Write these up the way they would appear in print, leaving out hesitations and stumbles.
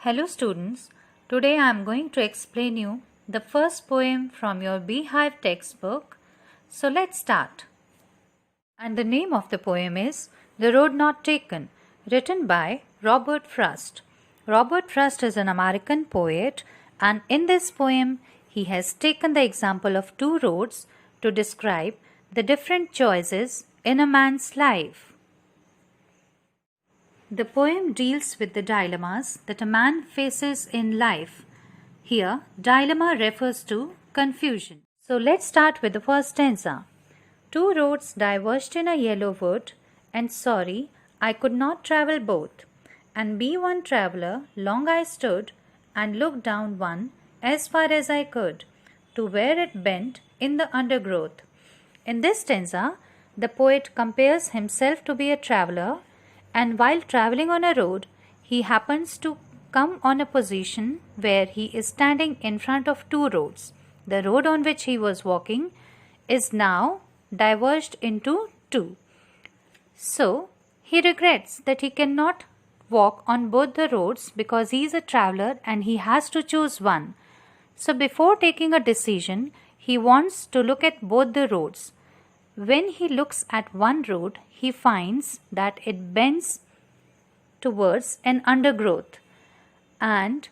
Hello students, today I am going to explain you the first poem from your Beehive textbook. So let's start. And the name of the poem is The Road Not Taken, written by Robert Frost. Robert Frost is an American poet, and in this poem he has taken the example of two roads to describe the different choices in a man's life. The poem deals with the dilemmas that a man faces in life. Here, dilemma refers to confusion. So let's start with the first stanza. Two roads diverged in a yellow wood, and sorry, I could not travel both. And be one traveller, long I stood, and looked down one as far as I could, to where it bent in the undergrowth. In this stanza, the poet compares himself to be a traveller, and while travelling on a road, he happens to come on a position where he is standing in front of two roads. The road on which he was walking is now diverged into two. So, he regrets that he cannot walk on both the roads because he is a traveller and he has to choose one. So, before taking a decision, he wants to look at both the roads. When he looks at one road, he finds that it bends towards an undergrowth. And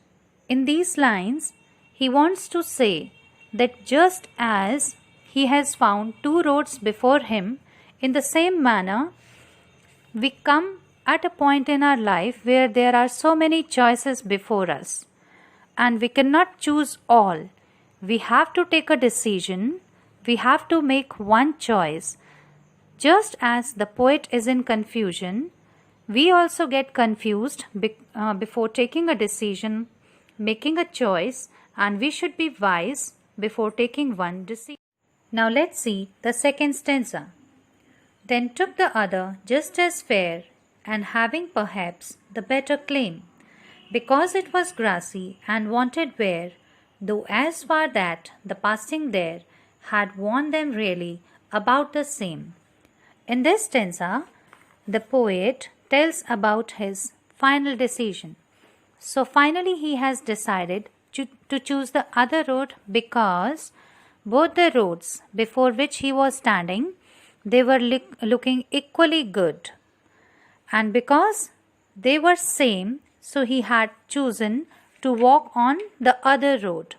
in these lines, he wants to say that just as he has found two roads before him, in the same manner, we come at a point in our life where there are so many choices before us. And we cannot choose all. We have to take a decision. We have to make one choice. Just as the poet is in confusion, we also get confused before taking a decision, making a choice, and we should be wise before taking one decision. Now let's see the second stanza. Then took the other just as fair, and having perhaps the better claim, because it was grassy and wanted wear, though as far that the passing there had worn them really about the same. In this stanza, the poet tells about his final decision. So finally he has decided to choose the other road because both the roads before which he was standing, they were looking equally good. And because they were same, so he had chosen to walk on the other road.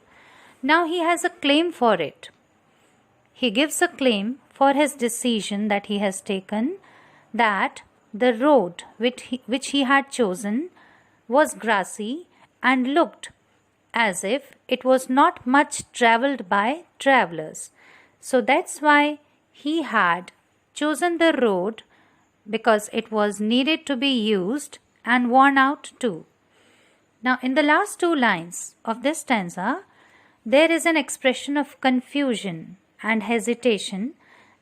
Now he has a claim for it. He gives a claim for his decision that he has taken, that the road which he had chosen was grassy and looked as if it was not much travelled by travellers. So that's why he had chosen the road, because it was needed to be used and worn out too. Now in the last two lines of this stanza, there is an expression of confusion and hesitation.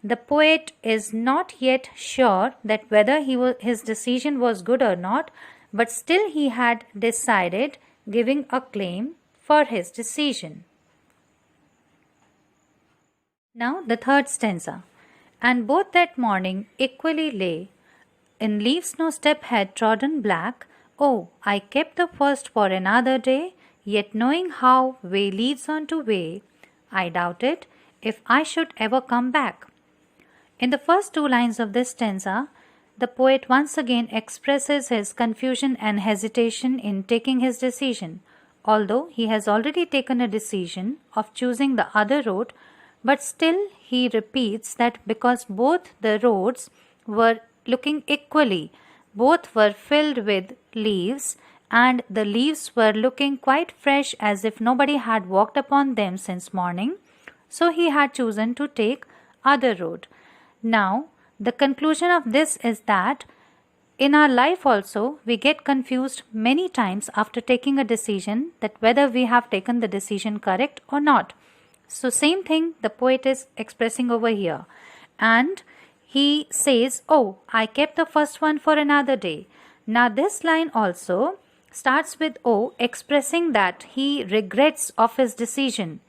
The poet is not yet sure that whether his decision was good or not, but still he had decided, giving a claim for his decision. Now the third stanza. And both that morning equally lay, in leaves no step had trodden black. Oh, I kept the first for another day, yet knowing how way leads on to way, I doubted if I should ever come back. In the first two lines of this stanza, the poet once again expresses his confusion and hesitation in taking his decision. Although he has already taken a decision of choosing the other road, but still he repeats that because both the roads were looking equally, both were filled with leaves, and the leaves were looking quite fresh as if nobody had walked upon them since morning, so he had chosen to take other road. Now, the conclusion of this is that in our life also, we get confused many times after taking a decision that whether we have taken the decision correct or not. So same thing the poet is expressing over here. And he says, oh, I kept the first one for another day. Now this line also starts with oh, expressing that he regrets of his decision.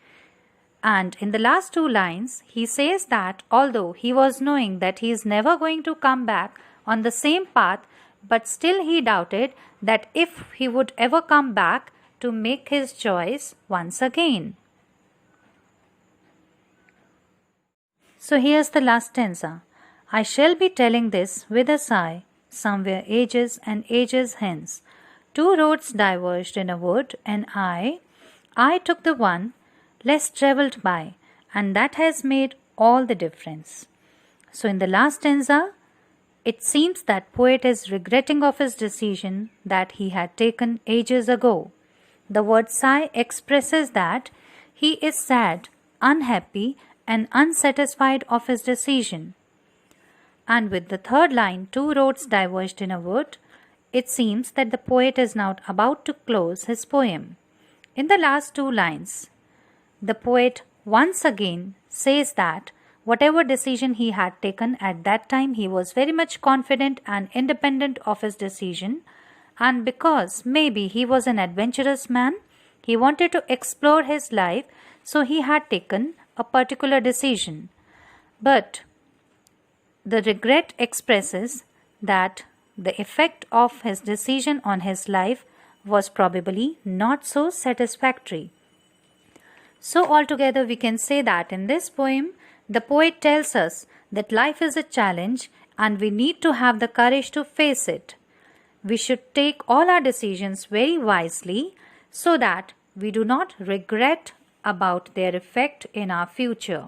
And in the last two lines, he says that although he was knowing that he is never going to come back on the same path but still he doubted that if he would ever come back to make his choice once again. So here's the last stanza. I shall be telling this with a sigh, somewhere ages and ages hence. Two roads diverged in a wood, and I took the one less travelled by, and that has made all the difference. So in the last stanza, it seems that poet is regretting of his decision that he had taken ages ago. The word sigh expresses that he is sad, unhappy, and unsatisfied of his decision. And with the third line, two roads diverged in a wood, it seems that the poet is now about to close his poem. In the last two lines, the poet once again says that whatever decision he had taken at that time, he was very much confident and independent of his decision, and because maybe he was an adventurous man, he wanted to explore his life, so he had taken a particular decision. But the regret expresses that the effect of his decision on his life was probably not so satisfactory. So altogether we can say that in this poem, the poet tells us that life is a challenge and we need to have the courage to face it. We should take all our decisions very wisely so that we do not regret about their effect in our future.